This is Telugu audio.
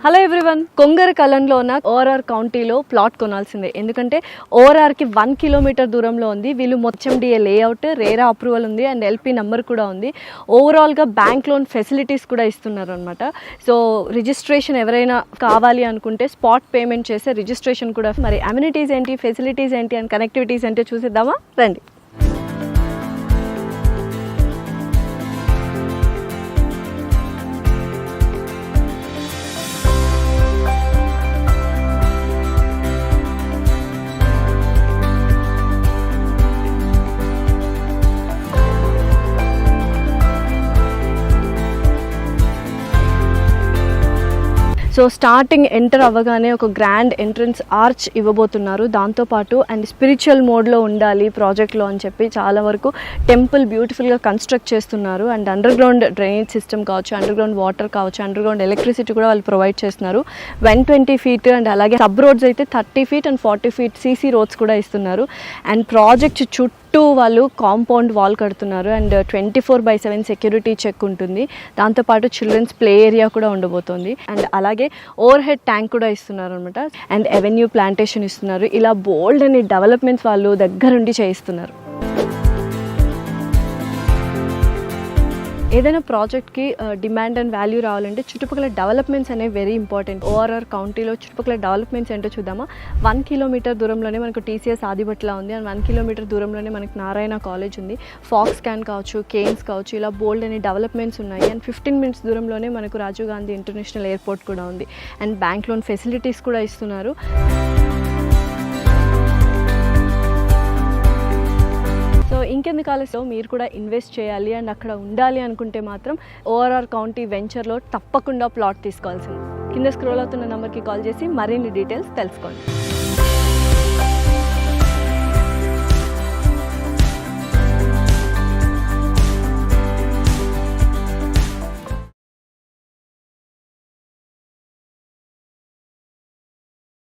హలో ఎవ్రీవన్, కొంగరకలంలో ఉన్న ఓఆర్ఆర్ కౌంటీలో ప్లాట్ కొనాల్సిందే. ఎందుకంటే ఓఆర్ఆర్కి 1 కిలోమీటర్ దూరంలో ఉంది. వీళ్ళు మొత్తం డిఏ లేఅవుట్, రేరా అప్రూవల్ ఉంది అండ్ ఎల్పీ నెంబర్ కూడా ఉంది. ఓవరాల్గా బ్యాంక్ లోన్ ఫెసిలిటీస్ కూడా ఇస్తున్నారు అనమాట. సో రిజిస్ట్రేషన్ ఎవరైనా కావాలి అనుకుంటే స్పాట్ పేమెంట్ చేసే రిజిస్ట్రేషన్ కూడా. మరి అమ్యూనిటీస్ ఏంటి, ఫెసిలిటీస్ ఏంటి అండ్ కనెక్టివిటీస్ ఏంటి చూసిద్దామా, రండి. సో స్టార్టింగ్ ఎంటర్ అవ్వగానే ఒక గ్రాండ్ ఎంట్రన్స్ ఆర్చ్ ఇవ్వబోతున్నారు. దాంతోపాటు అండ్ స్పిరిచువల్ మోడ్లో ఉండాలి ప్రాజెక్ట్లో అని చెప్పి చాలా వరకు టెంపుల్ బ్యూటిఫుల్గా కన్స్ట్రక్ట్ చేస్తున్నారు. And under ground drainage system కావచ్చు, అండర్ గ్రౌండ్ వాటర్ కావచ్చు, అండర్ గ్రౌండ్ ఎలక్ట్రిసిటీ కూడా వాళ్ళు ప్రొవైడ్ చేస్తున్నారు. 120 feet అండ్ అలాగే సబ్ రోడ్స్ అయితే 30 feet and 40 feet CC roads కూడా ఇస్తున్నారు. అండ్ ప్రాజెక్ట్ చుట్టూ వాళ్ళు కాంపౌండ్ వాల్ కడుతున్నారు అండ్ 24/7 సెక్యూరిటీ చెక్ ఉంటుంది. దాంతోపాటు చిల్డ్రన్స్ ప్లే ఏరియా కూడా ఉండబోతోంది. అండ్ అలాగే ఓవర్ హెడ్ ట్యాంక్ కూడా ఇస్తున్నారు అనమాట. అండ్ ఎవెన్యూ ప్లాంటేషన్ ఇస్తున్నారు. ఇలా బోల్డ్ అనే డెవలప్మెంట్స్ వాళ్ళు దగ్గరుండి చేయిస్తున్నారు. ఏదైనా ప్రాజెక్ట్కి డిమాండ్ అండ్ వాల్యూ రావాలంటే చుట్టుపక్కల డెవలప్మెంట్స్ అనేవి వెరీ ఇంపార్టెంట్. ఓఆర్ఆర్ కౌంటీలో చుట్టుపక్కల డెవలప్మెంట్స్ ఏంటో చూద్దామా. 1 kilometer దూరంలోనే మనకు టీసీఎస్ ఆదిబట్ల ఉంది అండ్ 1 kilometer దూరంలోనే మనకి నారాయణ కాలేజ్ ఉంది. ఫాక్స్కాన్ కావచ్చు, కేన్స్ కావచ్చు, ఇలా బోల్డ్ అనే డెవలప్మెంట్స్ ఉన్నాయి. అండ్ 15 minutes దూరంలోనే మనకు రాజీవ్ గాంధీ ఇంటర్నేషనల్ ఎయిర్పోర్ట్ కూడా ఉంది. అండ్ బ్యాంక్ లోన్ ఫెసిలిటీస్ కూడా ఇస్తున్నారు. సో ఇంకెందుకు ఆలస్యం, మీరు కూడా ఇన్వెస్ట్ చేయాలి అండ్ అక్కడ ఉండాలి అనుకుంటే మాత్రం ఓఆర్ఆర్ కౌంటీ వెంచర్లో తప్పకుండా ప్లాట్ తీసుకోవాల్సింది. కింద స్క్రోల్ అవుతున్న నెంబర్కి కాల్ చేసి మరిన్ని డీటెయిల్స్ తెలుసుకోండి.